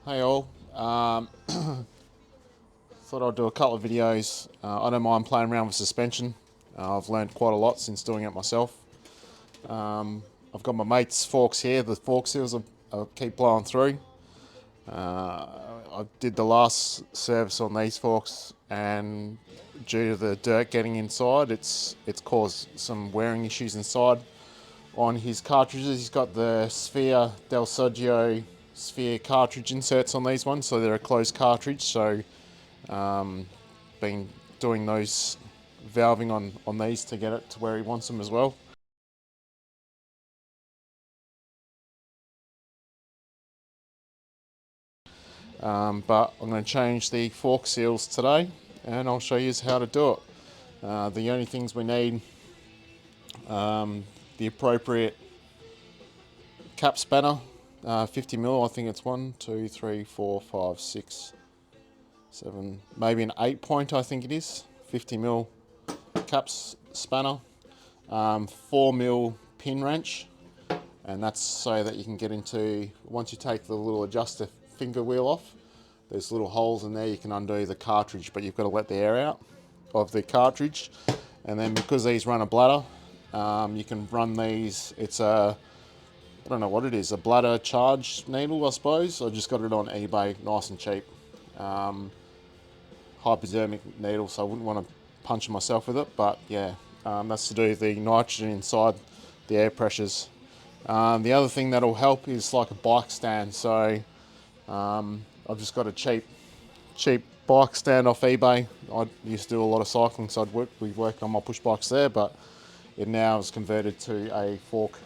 Hey all, thought I'd do a couple of videos. I don't mind playing around with suspension. I've learned quite a lot since doing it myself. I've got my mate's forks here, the fork seals I keep blowing through. I did the last service on these forks, and due to the dirt getting inside, it's caused some wearing issues inside. On his cartridges, he's got the Sphere Dal Soggio Sphere cartridge inserts on these ones, so they're a closed cartridge. So been doing those valving on these to get it to where he wants them as well. But I'm going to change the fork seals today, and I'll show you how to do it. The only things we need, the appropriate cap spanner, 50 mil. I think it's 1, 2, 3, 4, 5, 6, 7, maybe an 8 point. I think it is 50 mil caps spanner, 4 mil pin wrench, and that's so that you can get into, once you take the little adjuster finger wheel off, there's little holes in there, you can undo the cartridge, but you've got to let the air out of the cartridge. And then because these run a bladder, you can run these, it's a, I don't know what it is, a bladder charge needle, I suppose. I just got it on eBay, nice and cheap. Hypodermic needle, so I wouldn't want to punch myself with it, but yeah, that's to do with the nitrogen inside the air pressures. The other thing that'll help is like a bike stand. So I've just got a cheap bike stand off eBay. I used to do a lot of cycling, so we worked on my push bikes there, but it now is converted to a fork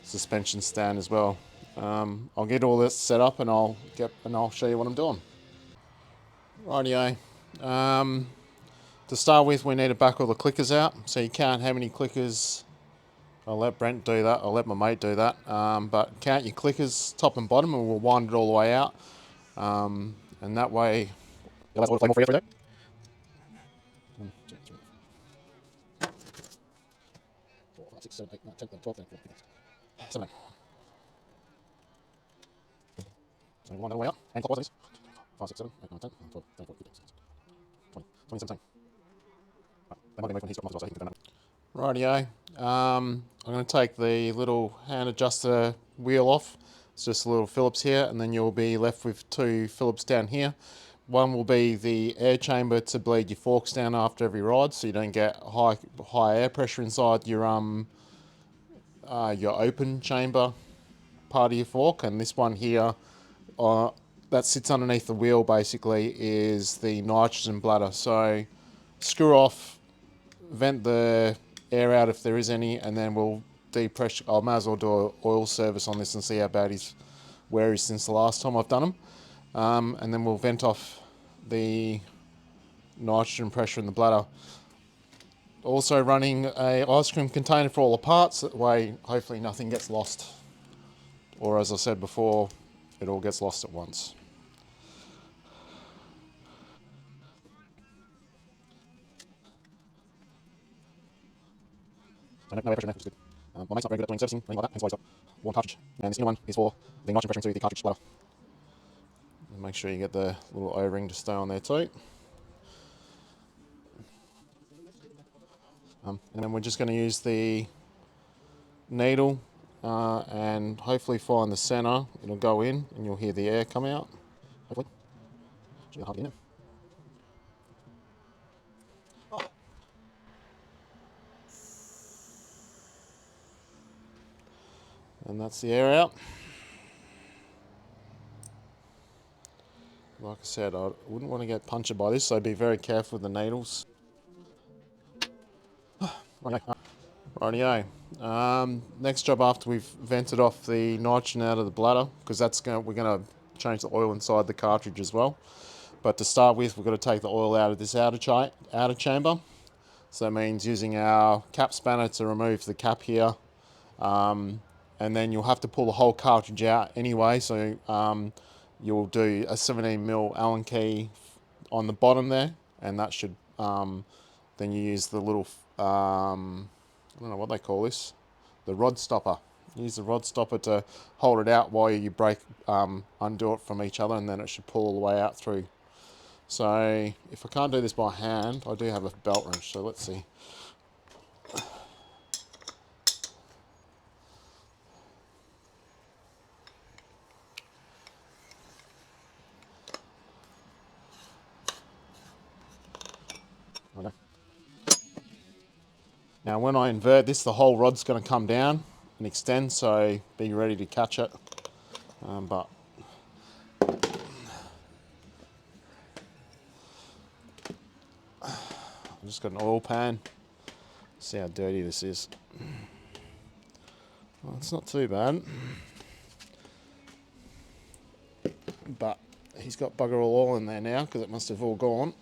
suspension stand as well. I'll get all this set up and I'll show you what I'm doing. Rightio. To start with, we need to back all the clickers out. So you count how many clickers. I'll let Brent do that. I'll let my mate do that. But count your clickers top and bottom, and we'll wind it all the way out. And that way, you'll have to play more for you. 1, 2, 3, 4, 5, 6, 7, 8, 9, 10, 11, 12, 13, 14, 15, 17. So wind it all the way out. And clockwise, 5, 6, 7, 8, 9, 10, 11, 12, 13, 14, 15, 16, 20, 20, 17. Right. That might be when he's got multiple, so he can confirm that. Rightio. I'm going to take the little hand adjuster wheel off. It's just a little Phillips here, and then you'll be left with 2 Phillips down here. One will be the air chamber to bleed your forks down after every ride, so you don't get high air pressure inside your open chamber part of your fork. And this one here, that sits underneath the wheel, basically is the nitrogen bladder. So screw off, vent the air out if there is any, and then we'll depressure. I might as well do an oil service on this and see how bad he's wear is since the last time I've done them. And then we'll vent off the nitrogen pressure in the bladder. Also running a ice cream container for all the parts, that way hopefully nothing gets lost. Or as I said before, it all gets lost at once. So no air pressure in there, which is good. My mate's not very good at doing servicing, anything like that, hence why he's got one cartridge. And this inner one is for the nitrogen pressure into the cartridge bladder. And make sure you get the little O-ring to stay on there too. And then we're just going to use the needle and hopefully find the center. It'll go in and you'll hear the air come out. Hopefully. Should be hard to get in there. Oh. And that's the air out. Like I said, I wouldn't want to get punctured by this, so be very careful with the needles. Rightio. Next job after we've vented off the nitrogen out of the bladder, because we're going to change the oil inside the cartridge as well. But to start with, we've got to take the oil out of this outer chamber. So that means using our cap spanner to remove the cap here. And then you'll have to pull the whole cartridge out anyway. So you'll do a 17mm Allen key on the bottom there, and that should, then you use the little, I don't know what they call this, the rod stopper. Use the rod stopper to hold it out while you undo it from each other, and then it should pull all the way out through. So if I can't do this by hand, I do have a belt wrench, so let's see. Okay. Now when I invert this, the whole rod's going to come down and extend, so be ready to catch it. But I've just got an oil pan. See how dirty this is. Well, it's not too bad. But he's got bugger all oil in there now because it must have all gone.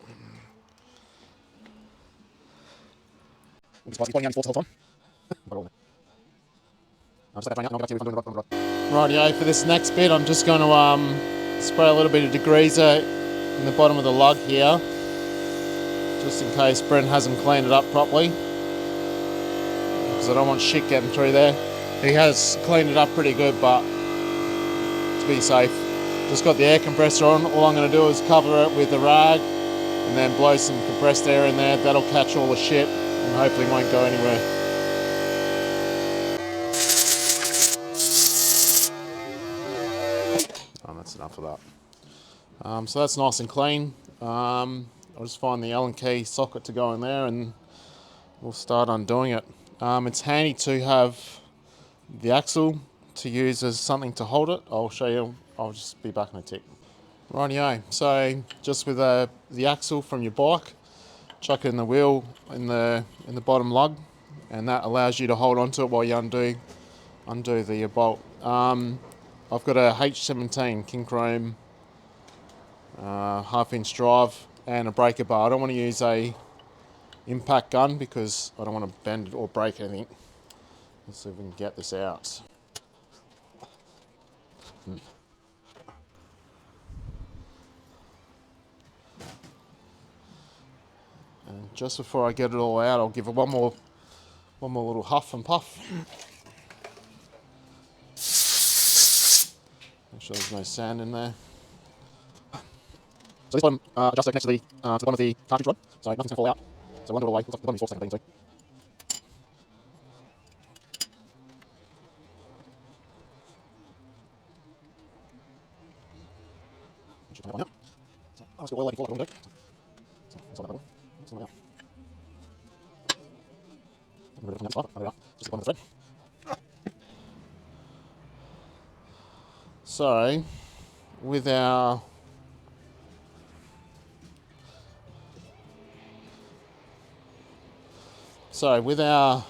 Rightio, for this next bit I'm just going to spray a little bit of degreaser in the bottom of the lug here, just in case Brent hasn't cleaned it up properly, because I don't want shit getting through there. He has cleaned it up pretty good, but to be safe, just got the air compressor on. All I'm going to do is cover it with a rag and then blow some compressed air in there. That'll catch all the shit and hopefully won't go anywhere. That's enough of that. So that's nice and clean. I'll just find the Allen key socket to go in there and we'll start undoing it. It's handy to have the axle to use as something to hold it. I'll show you. I'll just be back in a tick. Rightio. So just with the axle from your bike, chuck it in the wheel in the bottom lug, and that allows you to hold onto it while you undo the bolt. I've got a H17 King Chrome half-inch drive and a breaker bar. I don't want to use a impact gun because I don't want to bend it or break anything. Let's see if we can get this out. And just before I get it all out, I'll give it one more little huff and puff. Make sure there's no sand in there. So this bottom adjuster connects to the bottom of the cartridge rod, so nothing's going to fall out. So one do it all the way. Looks like the bottom is 4 seconds, I think, should come out now. So I'll just get oil like before, like I normally do. So inside that bubble. Something like that. I'm going to put it from the other side. There we are. Just the bottom of the thread. So with our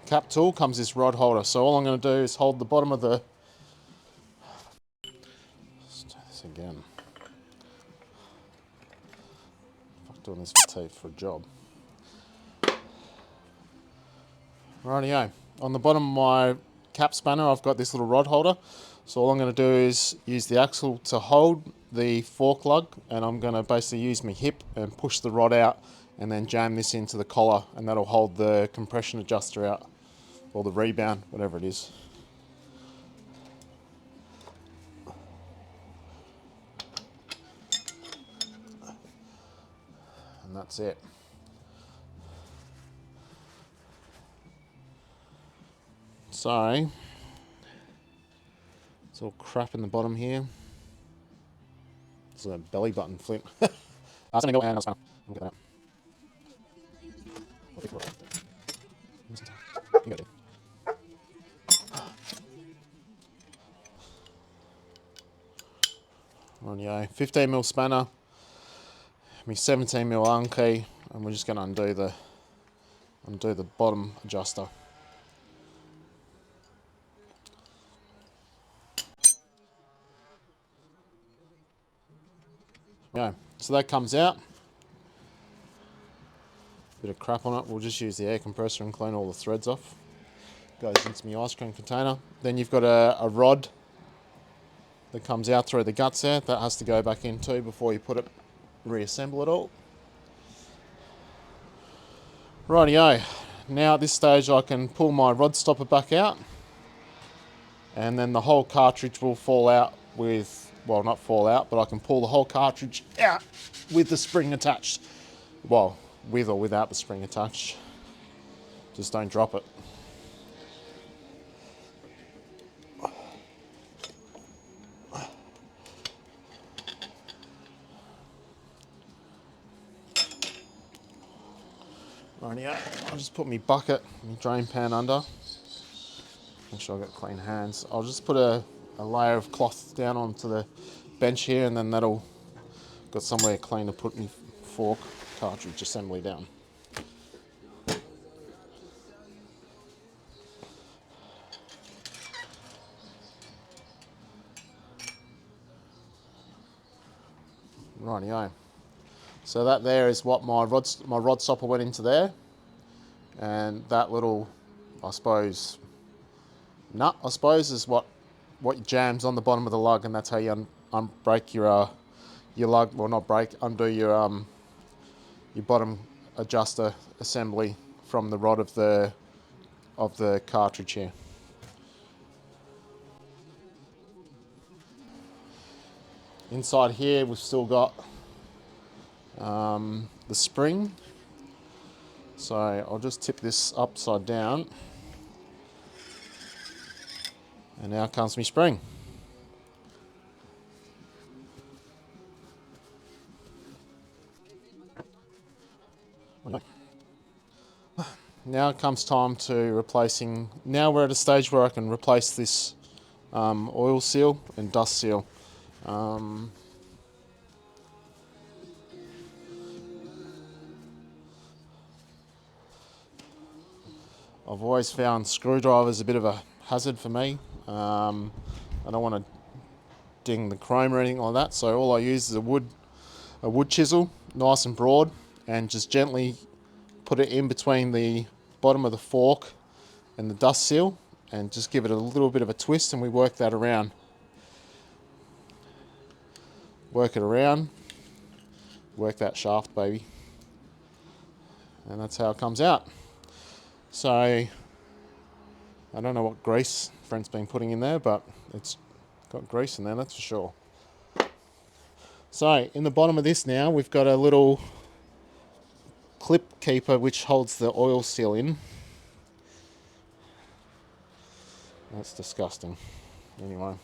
cap tool comes this rod holder. So all I'm going to do is hold the bottom of the. Let's do this again. Fuck, doing this for a job. Rightio. On the bottom of my cap spanner, I've got this little rod holder. So all I'm going to do is use the axle to hold the fork lug, and I'm going to basically use my hip and push the rod out and then jam this into the collar, and that'll hold the compression adjuster out, or the rebound, whatever it is. And that's it. So it's all crap in the bottom here. It's a belly button flip. Something go and I'll get that out. You got it. Rightio, 15mm spanner, my 17mm Allen key, and we're just going to undo the bottom adjuster. Yeah, so that comes out. Bit of crap on it. We'll just use the air compressor and clean all the threads off. Goes into my ice cream container. Then you've got a rod that comes out through the guts there. That has to go back in too before you reassemble it all. Rightio. Now at this stage I can pull my rod stopper back out and then the whole cartridge will fall out with, well, not fall out, but I can pull the whole cartridge out with the spring attached. Well, with or without the spring attached. Just don't drop it. Rightio, I'll just put my bucket, my drain pan under. Make sure I've got clean hands. I'll just put a layer of cloth down onto the bench here, and then that'll got somewhere clean to put my fork cartridge assembly down. Rightio. So that there is what my rod stopper went into there, and that little, I suppose, nut, is what jams on the bottom of the lug, and that's how you unbreak your lug. Well, not break, undo your bottom adjuster assembly from the rod of the cartridge here. Inside here, we've still got the spring. So I'll just tip this upside down, and now comes my spring. Now it comes time to replacing. Now we're at a stage where I can replace this oil seal and dust seal. I've always found screwdrivers a bit of a hazard for me. I don't want to ding the chrome or anything like that, so all I use is a wood chisel, nice and broad, and just gently put it in between the bottom of the fork and the dust seal, and just give it a little bit of a twist, and we work that around. Work it around, work that shaft, baby. And that's how it comes out. So, I don't know what grease Brent's been putting in there, but it's got grease in there, that's for sure. So, in the bottom of this now, we've got a little clip keeper which holds the oil seal in. That's disgusting. Anyway.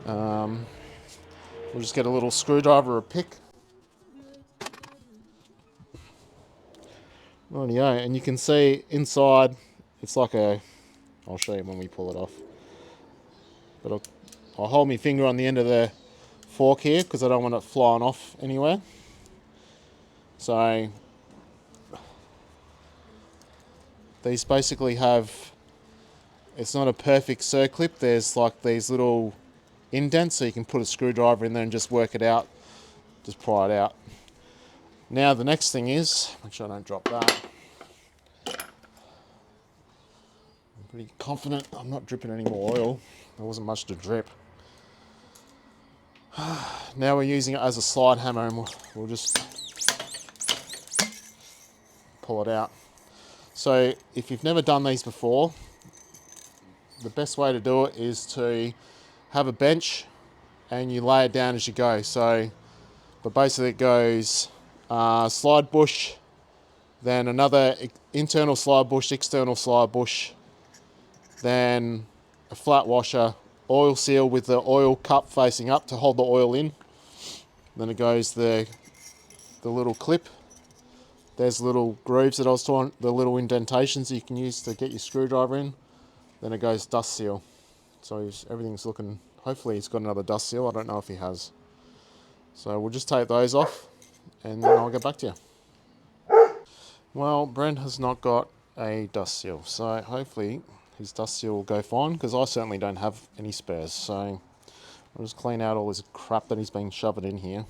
We'll just get a little screwdriver or a pick. Rightio, and you can see inside, it's like I'll show you when we pull it off. But I'll hold my finger on the end of the fork here because I don't want it flying off anywhere. So these basically have, it's not a perfect circlip, there's like these little indents so you can put a screwdriver in there and just work it out, just pry it out. Now the next thing is, make sure I don't drop that. I'm pretty confident I'm not dripping any more oil. There wasn't much to drip. Now we're using it as a slide hammer, and we'll just pull it out. So if you've never done these before, the best way to do it is to have a bench and you lay it down as you go. So, but basically it goes slide bush, then another internal slide bush, external slide bush, then a flat washer, oil seal with the oil cup facing up to hold the oil in. Then it goes the little clip. There's little grooves that I was talking, the little indentations you can use to get your screwdriver in. Then it goes dust seal. So everything's looking, hopefully he's got another dust seal. I don't know if he has. So we'll just take those off and then I'll get back to you. Well, Brent has not got a dust seal. So hopefully his dust seal will go fine, because I certainly don't have any spares. So I'll just clean out all this crap that he's been shoving in here.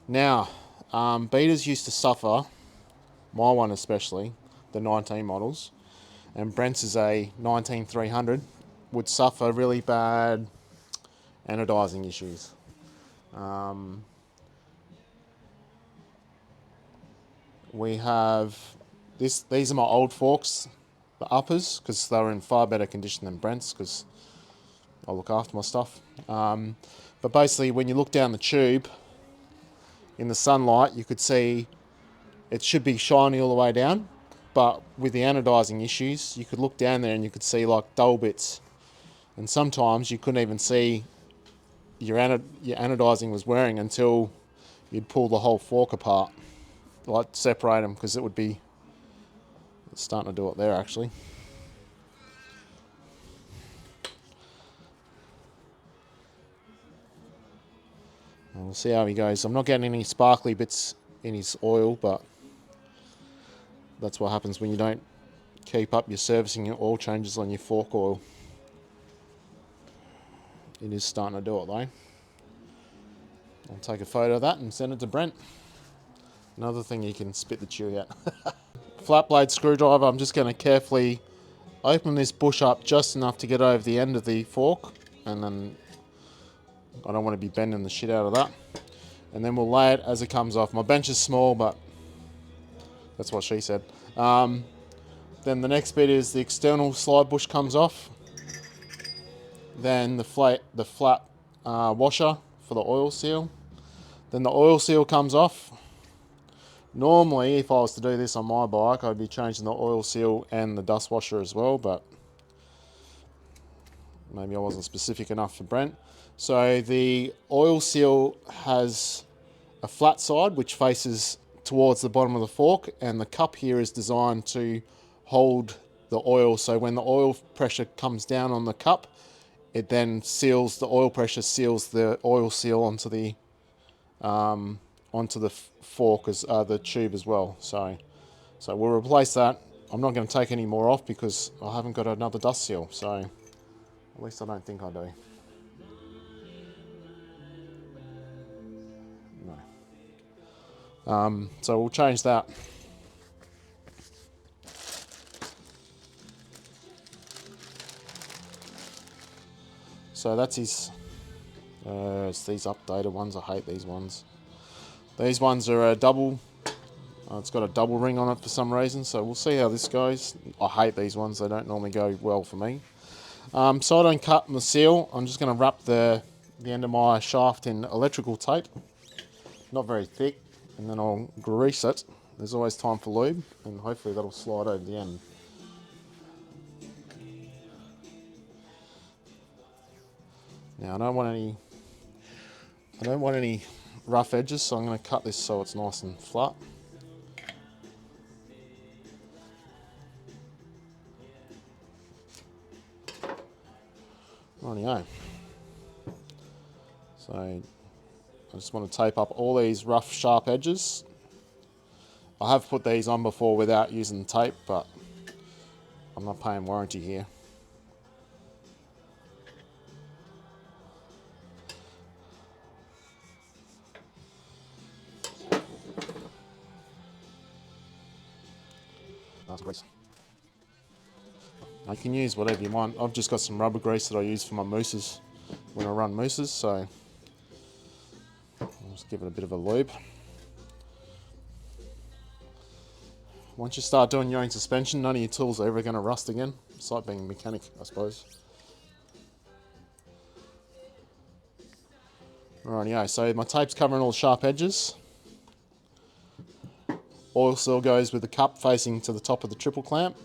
Now, beaters used to suffer, my one especially, the 19 models, and Brent's is a 19300, would suffer really bad anodising issues. We have these are my old forks. the uppers, because they were in far better condition than Brent's, because I look after my stuff. But basically, when you look down the tube in the sunlight, you could see it should be shiny all the way down, but with the anodising issues, you could look down there and you could see like dull bits, and sometimes you couldn't even see your anodising was wearing until you'd pull the whole fork apart, like separate them, because it would be, it's starting to do it there actually. And we'll see how he goes. I'm not getting any sparkly bits in his oil, but that's what happens when you don't keep up your servicing your oil changes on your fork oil. It is starting to do it though. I'll take a photo of that and send it to Brent. Another thing you can spit the chew out. Flat blade screwdriver, I'm just going to carefully open this bush up just enough to get over the end of the fork, and then I don't want to be bending the shit out of that. And then we'll lay it as it comes off. My bench is small, but that's what she said. Then the next bit is the external slide bush comes off. Then the flat washer for the oil seal. Then the oil seal comes off. Normally, if I was to do this on my bike, I'd be changing the oil seal and the dust washer as well, but maybe I wasn't specific enough for Brent. So the oil seal has a flat side which faces towards the bottom of the fork, and the cup here is designed to hold the oil, so when the oil pressure comes down on the cup, it then seals, the oil pressure seals the oil seal onto the fork, as the tube as well. So we'll replace that. I'm not going to take any more off because I haven't got another dust seal, so at least I don't think I do. No. So we'll change that. So that's his. It's these updated ones. I hate these ones. These ones are a double. It's got a double ring on it for some reason, so we'll see how this goes. I hate these ones. They don't normally go well for me. So I don't cut the seal. I'm just going to wrap the end of my shaft in electrical tape. Not very thick. And then I'll grease it. There's always time for lube, and hopefully that'll slide over the end. Now I don't want any rough edges, so I'm going to cut this so it's nice and flat. Rightio. So I just want to tape up all these rough, sharp edges. I have put these on before without using tape, but I'm not paying warranty here. That's grease. You can use whatever you want. I've just got some rubber grease that I use for my mousses when I run mousses, so I'll just give it a bit of a lube. Once you start doing your own suspension, none of your tools are ever going to rust again. It's like being a mechanic, I suppose. Rightio, so my tape's covering all the sharp edges. Oil seal goes with the cup facing to the top of the triple clamp.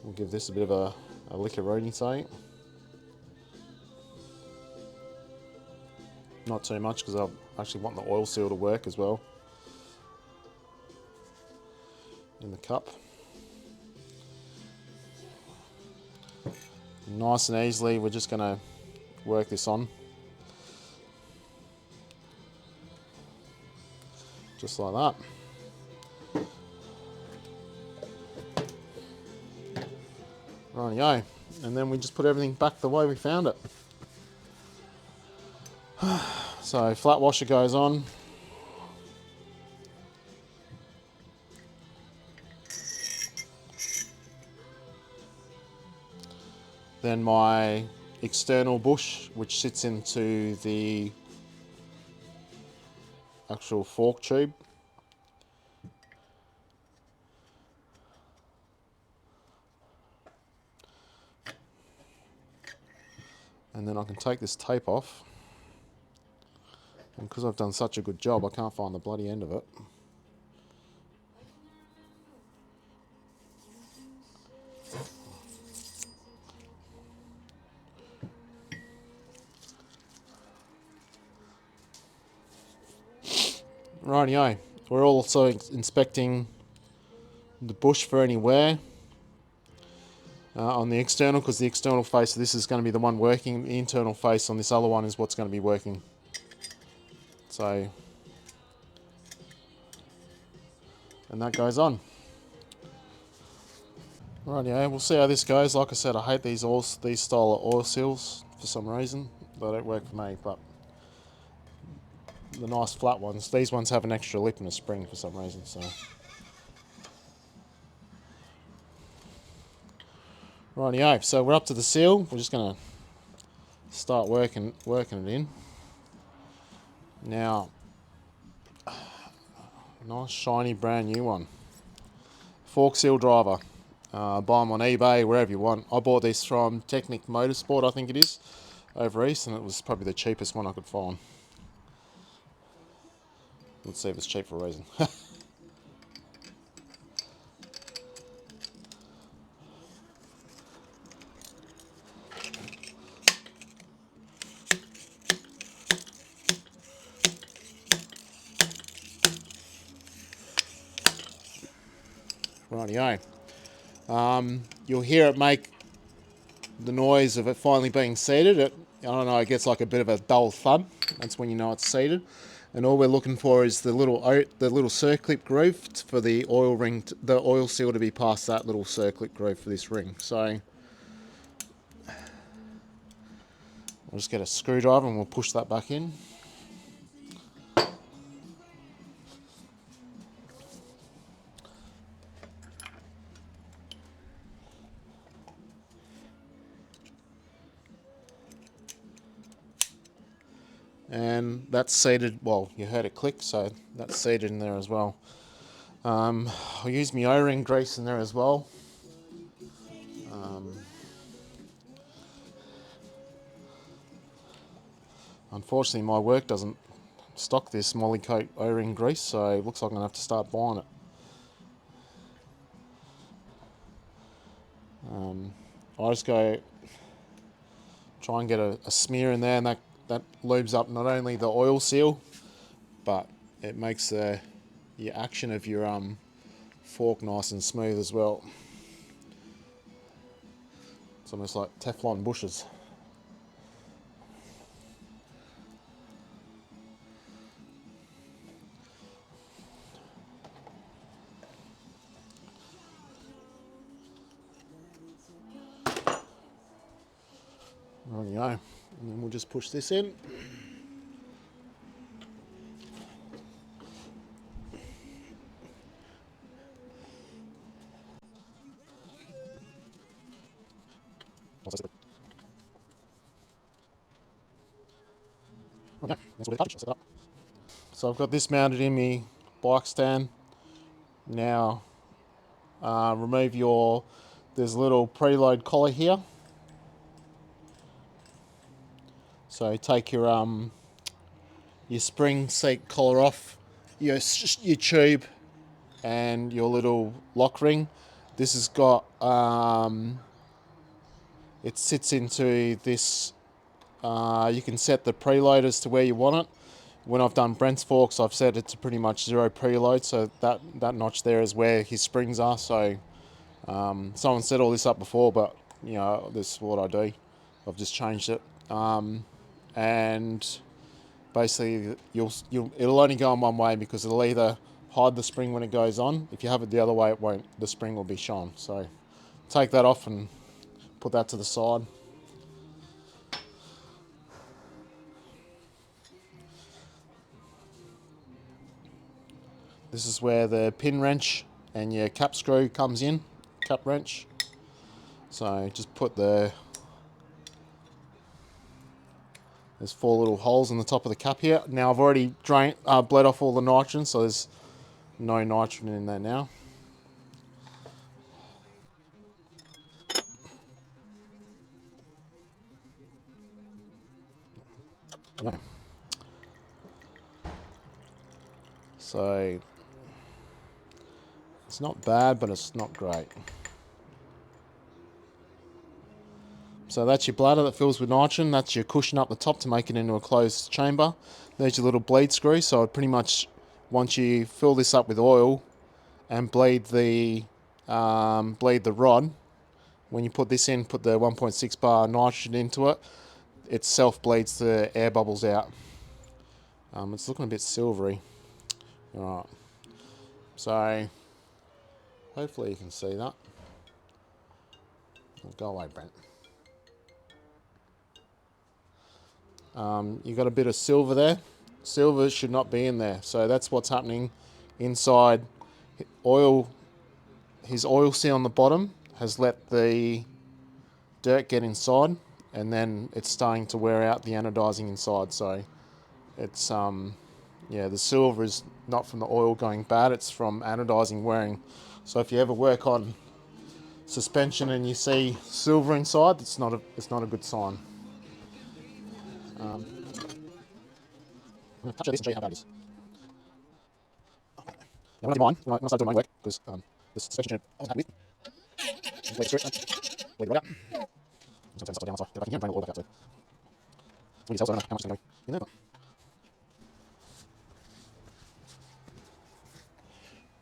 We'll give this a bit of a lick of roding say. Not too much, because I actually want the oil seal to work as well in the cup. Nice and easily, we're just going to work this on. Just like that. Rightio. And then we just put everything back the way we found it. So flat washer goes on. Then my external bush, which sits into the actual fork tube. And then I can take this tape off. And because I've done such a good job, I can't find the bloody end of it. Rightio. We're also inspecting the bush for any wear on the external, because the external face of this is going to be the one working. The internal face on this other one is what's going to be working. So, and that goes on. Rightio, we'll see how this goes. Like I said, I hate these style of oil seals for some reason. They don't work for me, but the nice flat ones, these ones have an extra lip and a spring for some reason. So, rightio, so we're up to the seal. We're just going to start working it in. Now, nice shiny brand new one. Fork seal driver. Buy them on eBay, wherever you want. I bought this from Technic Motorsport, I think it is, over east, and it was probably the cheapest one I could find. Let's see if it's cheap for a reason. Rightio. You'll hear it make the noise of it finally being seated. I don't know, it gets like a bit of a dull thud. That's when you know it's seated. And all we're looking for is the little circlip groove for the oil ring, the oil seal to be past that little circlip groove for this ring. So I'll just get a screwdriver and we'll push that back in. And that's seated, well, you heard it click, so that's seated in there as well. I'll use my O-ring grease in there as well. Unfortunately, my work doesn't stock this Molykote O-ring grease, so it looks like I'm going to have to start buying it. I just go try and get a smear in there, and that lubes up not only the oil seal, but it makes the action of your fork nice and smooth as well. It's almost like Teflon bushes. There you go. And then we'll just push this in. Okay, that's what the cartridge set up. So I've got this mounted in my bike stand. Now, remove there's a little preload collar here. So take your spring seat collar off, your tube, and your little lock ring. This has got it sits into this. You can set the preload as to where you want it. When I've done Brent's forks, I've set it to pretty much 0 preload, so that notch there is where his springs are. So someone set all this up before, but this is what I do. I've just changed it, and basically it'll only go in one way, because it'll either hide the spring when it goes on. If you have it the other way, it won't. The spring will be shown. So take that off and put that to the side. This is where the pin wrench and your cap screw comes in, cap wrench. So just put there's 4 little holes in the top of the cap here. Now I've already bled off all the nitrogen, so there's no nitrogen in there now. Yeah. So it's not bad, but it's not great. So that's your bladder that fills with nitrogen. That's your cushion up the top to make it into a closed chamber. There's your little bleed screw. So I'd pretty much, once you fill this up with oil and bleed the rod, when you put this in, put the 1.6 bar nitrogen into it, it self bleeds the air bubbles out. It's looking a bit silvery. All right. So hopefully you can see that. Go away, Brent. You've got a bit of silver there. Silver should not be in there. So that's what's happening inside. Oil, his oil seal on the bottom has let the dirt get inside, and then it's starting to wear out the anodizing inside. So it's yeah, the silver is not from the oil going bad, it's from anodizing wearing. So if you ever work on suspension and you see silver inside, it's not a good sign. I'm going to touch this and show you how bad it is. Now, when I did mine, when I started doing my work, because the suspension I was happy with, bleed through it, bleed right out. I'm going to turn this upside down so if I can hear, I'm trying to oil back out too. It's really sells, I don't know how much is going to go in there,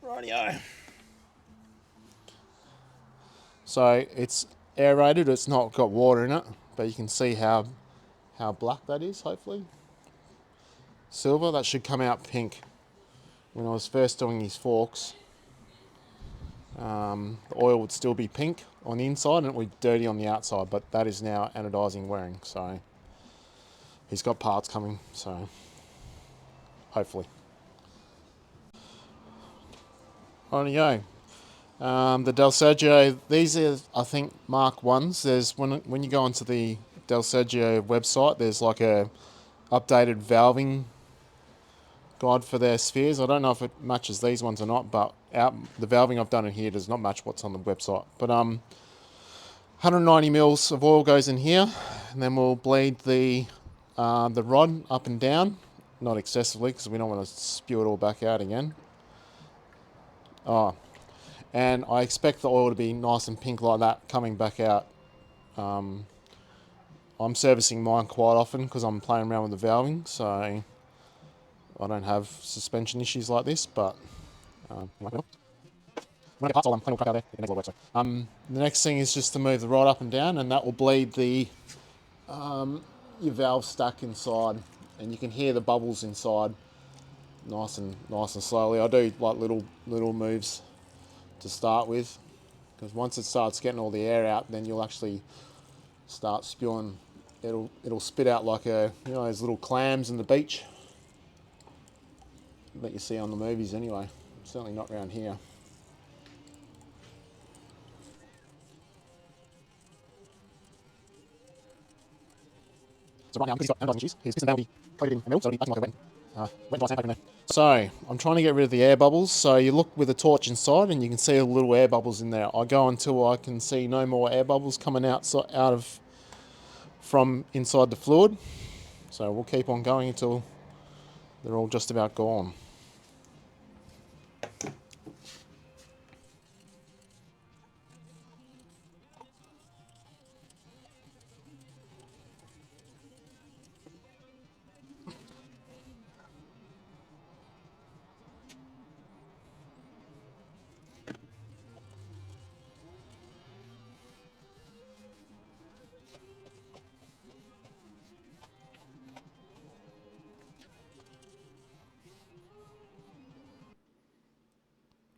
but rightio. So it's aerated, it's not got water in it, but you can see how black that is, hopefully. Silver, that should come out pink. When I was first doing these forks, the oil would still be pink on the inside and it would be dirty on the outside, but that is now anodizing wearing, so he's got parts coming, so hopefully. On you go. The Dal Soggio, these are, I think, Mark 1s. There's when you go onto the Dal Soggio website, there's like a updated valving guide for their spheres. I don't know if it matches these ones or not, but the valving I've done in here does not match what's on the website. But 190 mils of oil goes in here, and then we'll bleed the rod up and down, not excessively because we don't want to spew it all back out again. And I expect the oil to be nice and pink like that coming back out. I'm servicing mine quite often because I'm playing around with the valving, so I don't have suspension issues like this, but when I get parts, I'll clean all crap out there. It needs a lot of work, so. The next thing is just to move the rod up and down, and that will bleed your valve stack inside, and you can hear the bubbles inside nice and slowly. I do like little moves to start with, because once it starts getting all the air out, then you'll actually start spewing. It'll spit out like those little clams in the beach that you see on the movies anyway. Certainly not around here. So right now, because he's got anodizing issues, his piston valve will be coated in a mill, so it'll be acting like a wet dry sandpaper in there. So I'm trying to get rid of the air bubbles. So you look with a torch inside, and you can see the little air bubbles in there. I go until I can see no more air bubbles coming out from inside the fluid. So we'll keep on going until they're all just about gone.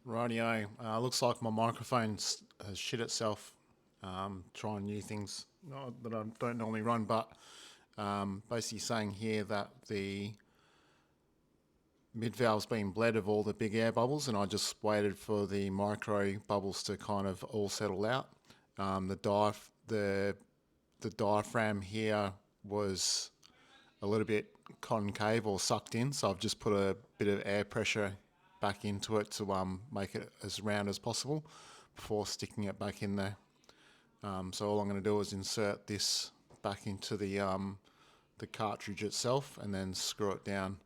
Rightio. Looks like my microphone has shit itself trying new things that I don't normally run, but basically saying here that the mid valve's been bled of all the big air bubbles, and I just waited for the micro bubbles to kind of all settle out. The diaphragm here was a little bit concave or sucked in, so I've just put a bit of air pressure back into it to make it as round as possible before sticking it back in there. So all I'm going to do is insert this back into the the cartridge itself and then screw it down.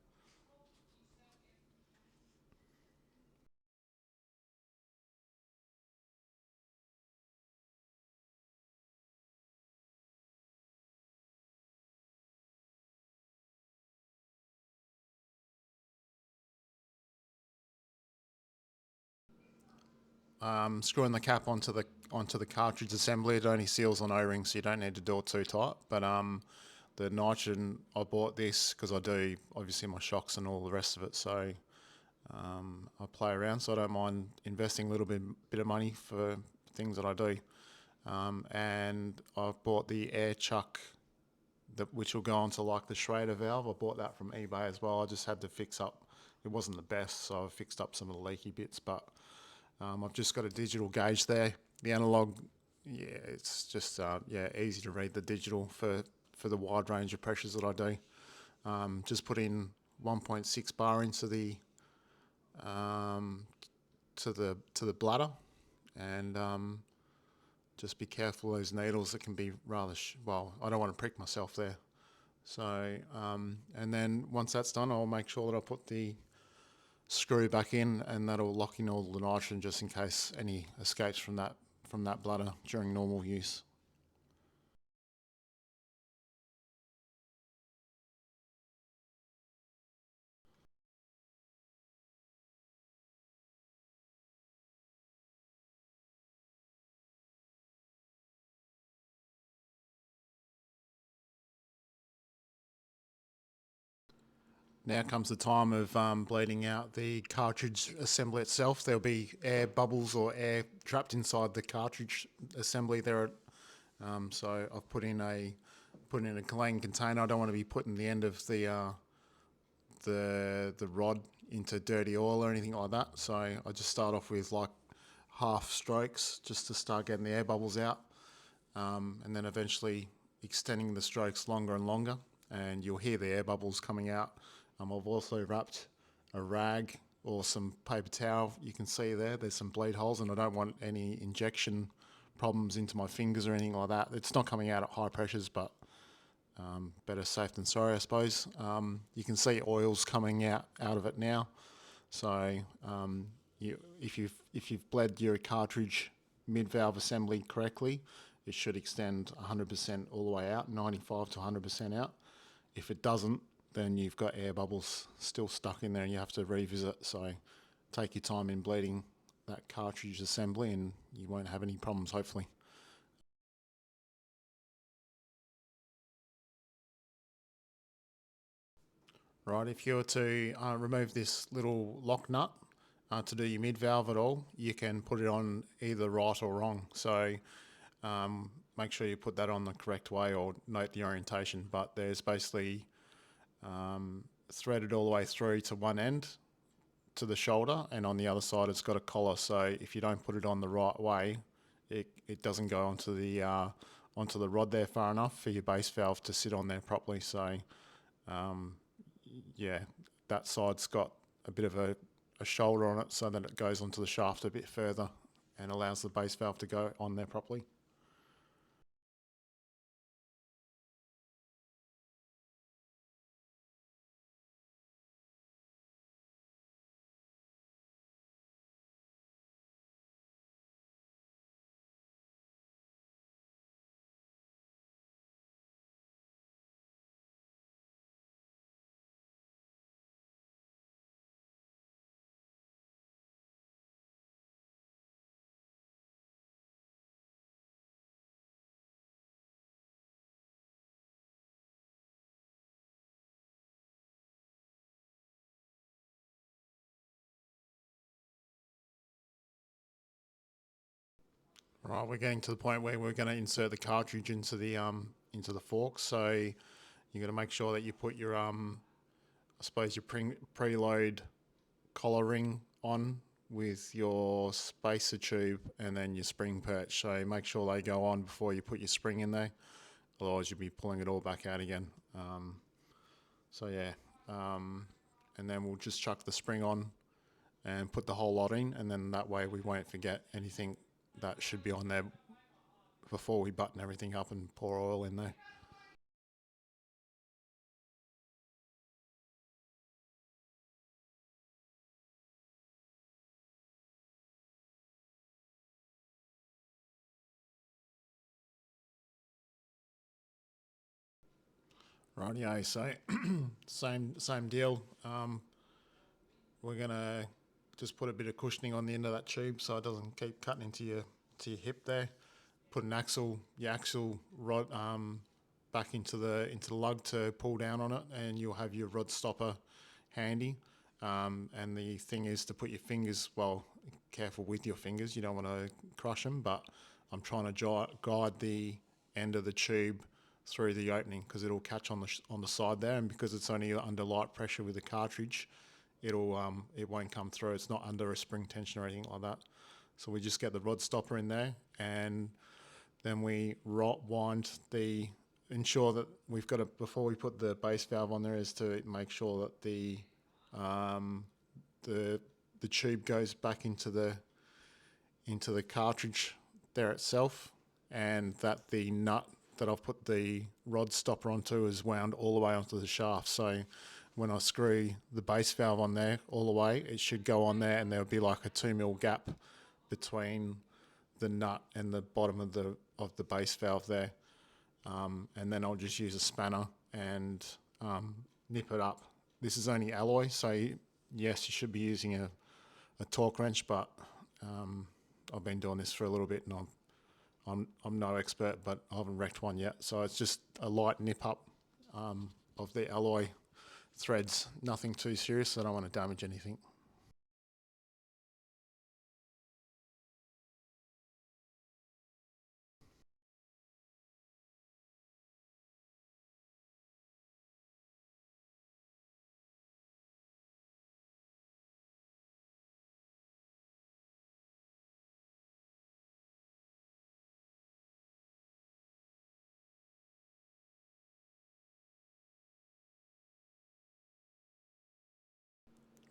Screwing the cap onto the cartridge assembly, it only seals on O-rings, so you don't need to do it too tight. But the nitrogen, I bought this because I do obviously my shocks and all the rest of it, so I play around, so I don't mind investing a little bit of money for things that I do. And I've bought the air chuck which will go onto like the Schrader valve. I bought that from eBay as well. I just had to fix up. It wasn't the best, so I fixed up some of the leaky bits. But I've just got a digital gauge there. The analog, yeah, it's just easy to read the digital for the wide range of pressures that I do. Just put in 1.6 bar into the um, to the bladder, and just be careful of those needles that can be rather well. I don't want to prick myself there. So and then once that's done, I'll make sure that I put the screw back in, and that'll lock in all the nitrogen just in case any escapes from that bladder during normal use. Now comes the time of bleeding out the cartridge assembly itself. There'll be air bubbles or air trapped inside the cartridge assembly there. So I've put in a clean container. I don't want to be putting the end of the rod into dirty oil or anything like that. So I just start off with like half strokes just to start getting the air bubbles out, and then eventually extending the strokes longer and longer, and you'll hear the air bubbles coming out. I've also wrapped a rag or some paper towel. You can see there's some bleed holes, and I don't want any injection problems into my fingers or anything like that. It's not coming out at high pressures, but better safe than sorry, I suppose. You can see oils coming out of it now. So if you've bled your cartridge mid-valve assembly correctly, it should extend 100% all the way out, 95 to 100% out. If it doesn't, then you've got air bubbles still stuck in there and you have to revisit. So take your time in bleeding that cartridge assembly and you won't have any problems, hopefully. Right, if you were to remove this little lock nut to do your mid valve at all, you can put it on either right or wrong. So make sure you put that on the correct way or note the orientation. But there's basically threaded all the way through to one end to the shoulder, and on the other side it's got a collar. So if you don't put it on the right way, it doesn't go onto the rod there far enough for your base valve to sit on there properly. So um, yeah, that side's got a bit of a shoulder on it so that it goes onto the shaft a bit further and allows the base valve to go on there properly. Right, we're getting to the point where we're going to insert the cartridge into the fork. So you're going to make sure that you put your I suppose your preload collar ring on with your spacer tube and then your spring perch. So make sure they go on before you put your spring in there. Otherwise, you'll be pulling it all back out again. So yeah, and then we'll just chuck the spring on and put the whole lot in, and then that way we won't forget anything that should be on there before we button everything up and pour oil in there. Rightio, so same deal. We're gonna just put a bit of cushioning on the end of that tube so it doesn't keep cutting into your hip there. Put your axle rod back into the lug to pull down on it, and you'll have your rod stopper handy. And the thing is to put your fingers, well, careful with your fingers, you don't want to crush them, but I'm trying to guide the end of the tube through the opening because it'll catch on the side there, and because it's only under light pressure with the cartridge, it won't come through. It's not under a spring tension or anything like that. So we just get the rod stopper in there, and then we ensure that we've got it before we put the base valve on there, is to make sure that um, the tube goes back into the cartridge there itself, and that the nut that I've put the rod stopper onto is wound all the way onto the shaft. So when I screw the base valve on there all the way, it should go on there, and there'll be like a 2mm gap between the nut and the bottom of the base valve there. And then I'll just use a spanner and nip it up. This is only alloy, so yes, you should be using a torque wrench, but I've been doing this for a little bit, and I'm no expert, but I haven't wrecked one yet. So it's just a light nip up of the alloy threads. Nothing too serious. I don't want to damage anything.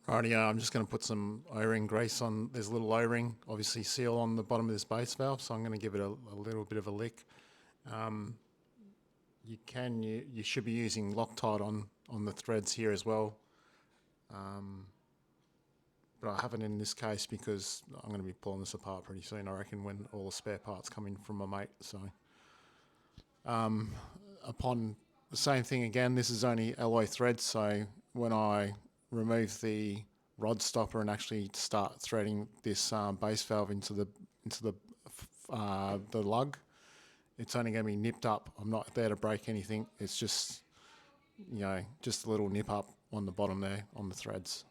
Rightio, I'm just going to put some O-ring grease on. There's a little O-ring, obviously seal on the bottom of this base valve, so I'm going to give it a little bit of a lick. You should be using Loctite on the threads here as well, but I haven't in this case because I'm going to be pulling this apart pretty soon, I reckon, when all the spare parts come in from my mate. So upon the same thing again, this is only alloy threads, so when I remove the rod stopper and actually start threading this base valve into the lug, it's only going to be nipped up. I'm not there to break anything. It's just just a little nip up on the bottom there on the threads.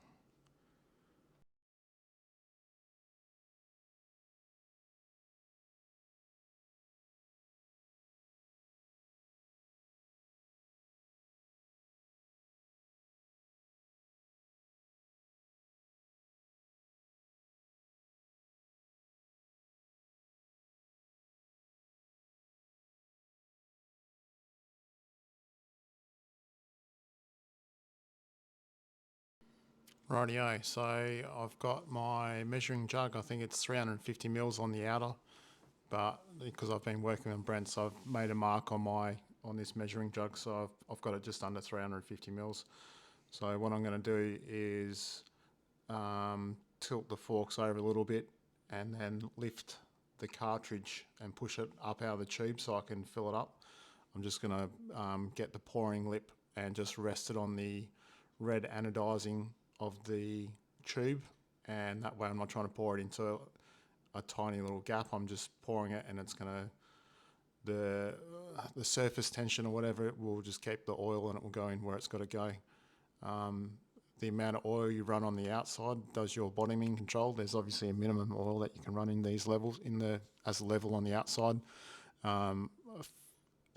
Rightio, so I've got my measuring jug. I think it's 350 mils on the outer, but because I've been working on Brent, so I've made a mark on this measuring jug, so I've got it just under 350 mils. So what I'm going to do is tilt the forks over a little bit, and then lift the cartridge and push it up out of the tube so I can fill it up. I'm just going to get the pouring lip and just rest it on the red anodising of the tube, and that way I'm not trying to pour it into a tiny little gap. I'm just pouring it, and it's going to the surface tension or whatever, it will just keep the oil, and it will go in where it's got to go. The amount of oil you run on the outside does your bottoming control. There's obviously a minimum oil that you can run in these levels as a level on the outside.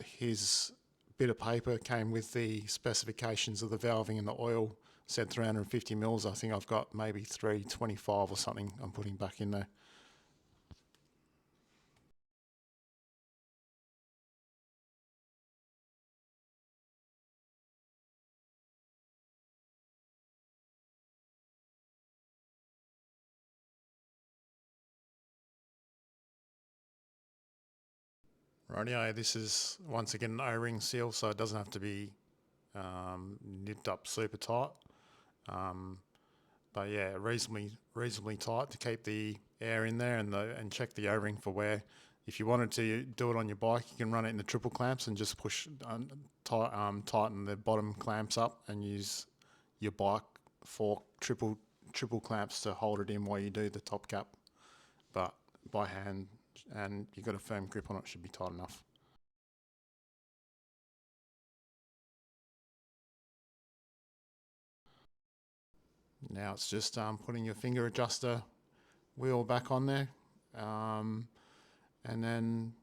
His bit of paper came with the specifications of the valving, and the oil said 350 mils. I think I've got maybe 325 or something I'm putting back in there. Rightio, this is once again an O-ring seal, so it doesn't have to be nipped up super tight. But yeah, reasonably tight to keep the air in there, and check the O-ring for where If you wanted to do it on your bike, you can run it in the triple clamps and just push, tighten the bottom clamps up and use your bike fork triple clamps to hold it in while you do the top cap. But by hand, and you've got a firm grip on it, should be tight enough. Now it's just putting your finger adjuster wheel back on there, and then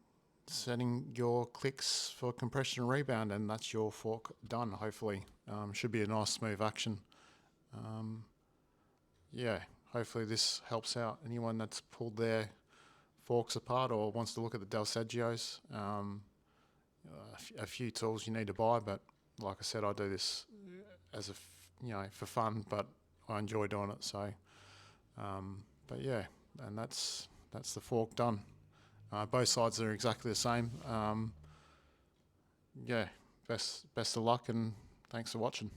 setting your clicks for compression and rebound, and that's your fork done, hopefully. Should be a nice smooth action. Yeah, hopefully this helps out anyone that's pulled their forks apart or wants to look at the Dal Soggios. A few tools you need to buy, but like I said, I do this as for fun, but I enjoy doing it. So, but yeah, and that's the fork done. Both sides are exactly the same. Yeah, best of luck, and thanks for watching.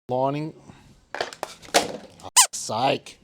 Lining, sake.